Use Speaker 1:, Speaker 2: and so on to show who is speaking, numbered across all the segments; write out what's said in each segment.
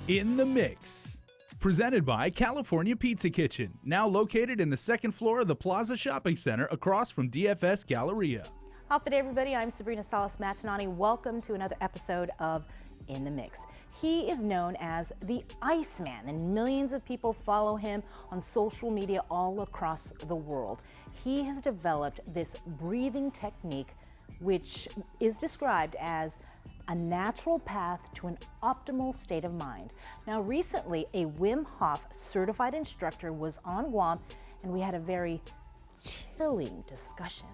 Speaker 1: In the Mix. Presented by California Pizza Kitchen, now located in the second floor of the Plaza Shopping Center across from DFS Galleria.
Speaker 2: Good day, everybody. I'm Sabrina Salas-Matanani. Welcome to another episode of In the Mix. He is known as the Iceman, and millions of people follow him on social media all across the world. He has developed this breathing technique, which is described as a natural path to an optimal state of mind. Now, recently, a Wim Hof-certified instructor was on Guam, and we had a very chilling discussion.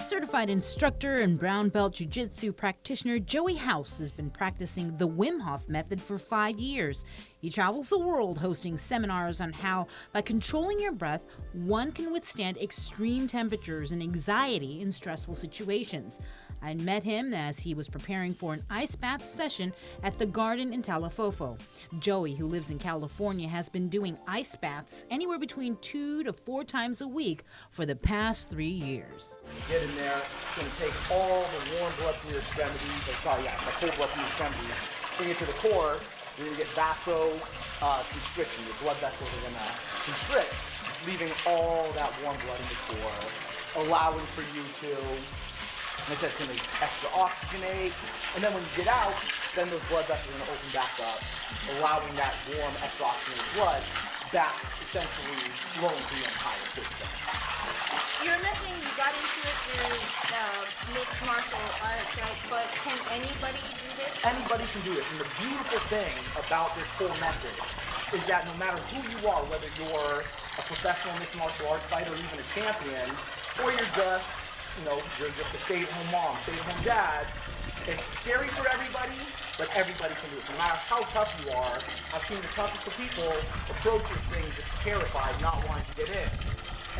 Speaker 3: Certified instructor and brown belt jiu-jitsu practitioner Joey House has been practicing the Wim Hof Method for 5 years. He travels the world hosting seminars on how, by controlling your breath, one can withstand extreme temperatures and anxiety in stressful situations. I met him as he was preparing for an ice bath session at the Garden in Talafofo. Joey, who lives in California, has been doing ice baths anywhere between 2 to 4 times a week for the past 3 years.
Speaker 4: Get in there, it's going to take all the warm blood from your extremities, the cold blood from your extremities, bring it to the core. You're going to get vasoconstriction. Your blood vessels are going to constrict, leaving all that warm blood in the core, allowing for you to, like I said, it's going to extra oxygenate, and then when you get out, then those blood vessels are going to open back up, allowing that warm, extra oxygenated blood back, essentially flowing through your entire system.
Speaker 5: You're mentioning you got into it through mixed martial arts, right? But can anybody do this?
Speaker 4: Anybody can do this, and the beautiful thing about this whole method is that no matter who you are, whether you're a professional mixed martial arts fighter or even a champion, or you're just a stay-at-home mom, stay-at-home dad, it's scary for everybody, but everybody can do it. No matter how tough you are, I've seen the toughest of people approach this thing just terrified, not wanting to get in.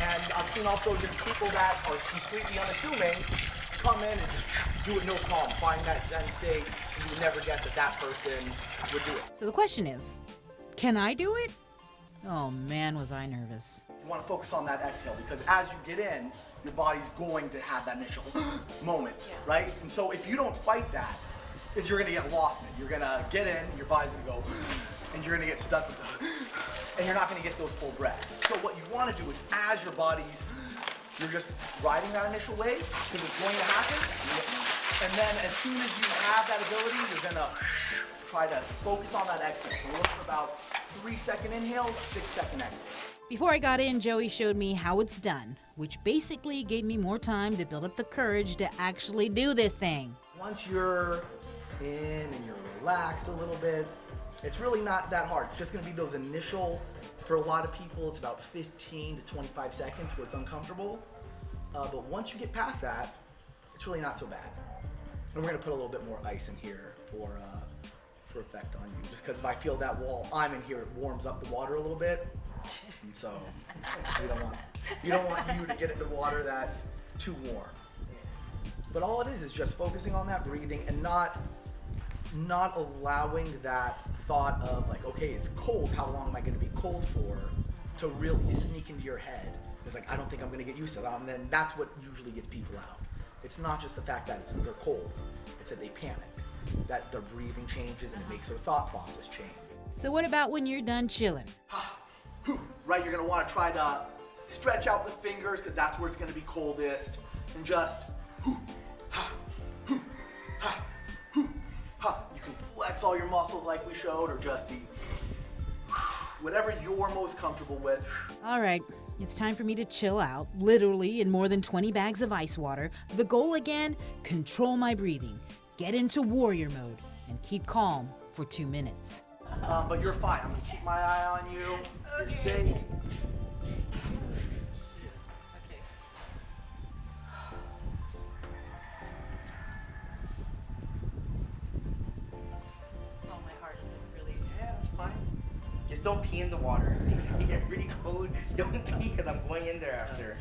Speaker 4: And I've seen also just people that are completely unassuming come in and just do it no problem, find that Zen state, and you would never guess that person would do it.
Speaker 3: So the question is, can I do it? Oh man, was I nervous.
Speaker 4: You want to focus on that exhale because as you get in, your body's going to have that initial moment, right? And so if you don't fight that, you're going to get lost in it. You're going to get in, your body's going to go, and you're going to get stuck with and you're not going to get those full breaths. So what you want to do is as your body's, you're just riding that initial wave because it's going to happen. And then as soon as you have that ability, you're going to try to focus on that exhale. So look for about 3-second inhales, 6-second exhales.
Speaker 3: Before I got in, Joey showed me how it's done, which basically gave me more time to build up the courage to actually do this thing.
Speaker 4: Once you're in and you're relaxed a little bit, it's really not that hard. It's just going to be those initial, for a lot of people, it's about 15 to 25 seconds where it's uncomfortable. But once you get past that, it's really not so bad. And we're going to put a little bit more ice in here for effect on you. Just because if I feel that while I'm in here, it warms up the water a little bit. And so you don't want you to get into water that's too warm. But all it is just focusing on that breathing and not allowing that thought of like, okay, it's cold, how long am I going to be cold for, to really sneak into your head. It's like, I don't think I'm going to get used to that. And then that's what usually gets people out. It's not just the fact that they're cold, it's that they panic, that their breathing changes and it makes their thought process change.
Speaker 3: So what about when you're done chilling?
Speaker 4: Right, you're going to want to try to stretch out the fingers because that's where it's going to be coldest, and just you can flex all your muscles like we showed, or just whatever you're most comfortable with.
Speaker 3: All right, it's time for me to chill out, literally in more than 20 bags of ice water. The goal again, control my breathing, get into warrior mode, and keep calm for 2 minutes.
Speaker 4: But you're fine. I'm going to keep my eye on you. You're safe.
Speaker 6: Just don't pee in the water. You get really cold. Don't pee because I'm going in there after.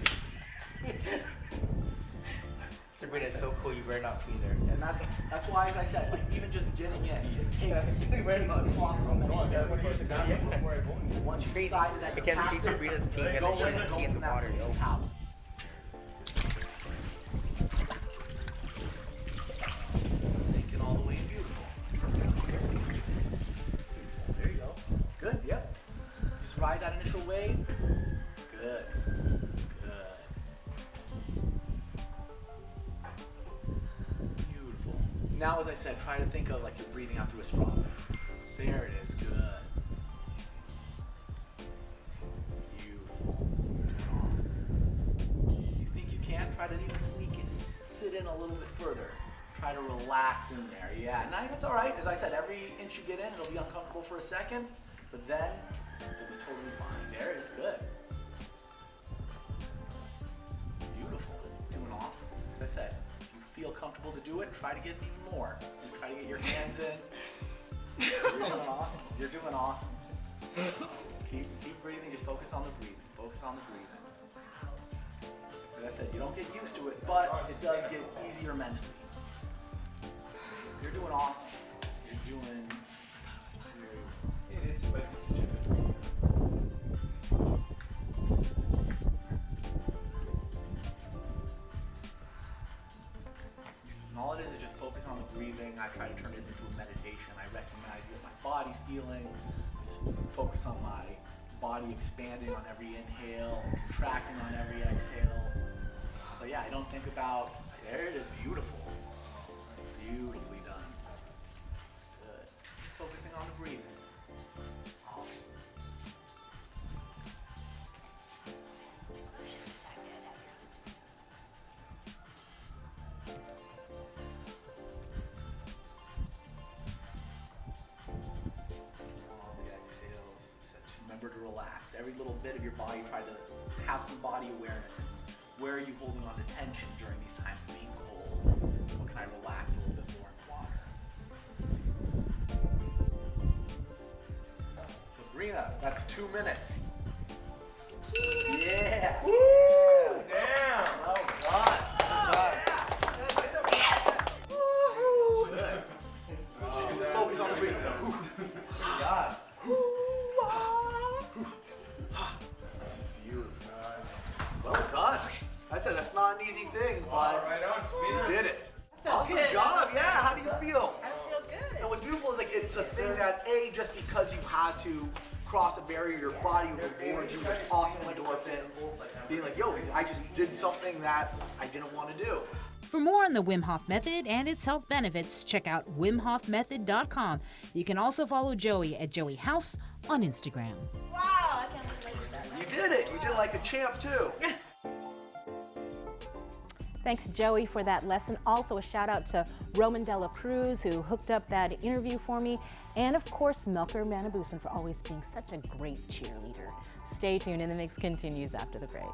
Speaker 6: Sabrina, it's so cool. You better not pee there.
Speaker 4: And that's why, as I said, like even just getting in, it takes some awesome mental. Once you decide that
Speaker 6: I
Speaker 4: you're
Speaker 6: can't
Speaker 4: past
Speaker 6: see
Speaker 4: it,
Speaker 6: Sabrina's peeing and
Speaker 4: go
Speaker 6: then she's
Speaker 4: in and go
Speaker 6: peeing in the
Speaker 4: from that
Speaker 6: water.
Speaker 4: place
Speaker 6: Yo.
Speaker 4: of power. Sinking all the way in, beautiful. There you go. Good, yep. Just ride that initial wave. Good. Good. Beautiful. Now, as I said, try to think of like you're breathing out through a straw. There it is. Good. Beautiful. Awesome. You think you can? Try to even sneak it, sit in a little bit further. Try to relax in there. Yeah, and that's all right. As I said, every inch you get in, it'll be uncomfortable for a second, but then it'll be totally fine. There it is. Good. Beautiful. Doing awesome. As I said, if you feel comfortable to do it, try to get it even more. And try to get your hands in. You're doing awesome. You're doing awesome. Keep breathing. Just focus on the breathing. Focus on the breathing. As I said, you don't get used to it, but it does get easier mentally. You're doing awesome. You're doing.
Speaker 7: It is, but it's stupid.
Speaker 4: And all it is just focus on the breathing. I try to turn it into a meditation. I recognize what my body's feeling. I just focus on my body expanding on every inhale and contracting on every exhale. But yeah, I don't think about, there it is, beautiful. Beautifully done. Good. Just focusing on the breathing. Awesome. All the exhales. Just remember to relax. Every little bit of your body, try to have some body awareness. Where are you holding on to tension during these times of being cold? What can I relax a little bit more in the water? Sabrina, that's 2 minutes. Yeah! Woo!
Speaker 7: Damn!
Speaker 4: Well done. Good. Just focus on the breathing though.
Speaker 6: Good job.
Speaker 4: Beautiful. Well done. I said that's not an easy thing, but
Speaker 7: Right on,
Speaker 4: you
Speaker 7: Sabrina.
Speaker 4: did it. Awesome job. Yeah. How do you feel?
Speaker 5: I feel good.
Speaker 4: And what's beautiful is like it's a thing that just because you had to cross a barrier, your body will reward you with awesome endorphins. Being like, yo, I just did something that I didn't want to do.
Speaker 3: For more on the Wim Hof Method and its health benefits, check out WimHofMethod.com. You can also follow Joey at Joey House on Instagram.
Speaker 5: Wow, I can't believe I did that.
Speaker 4: You did it. You did it like a champ too.
Speaker 2: Thanks, Joey, for that lesson. Also, a shout out to Roman Dela Cruz, who hooked up that interview for me. And of course, Melker Manabusan for always being such a great cheerleader. Stay tuned, and the mix continues after the break.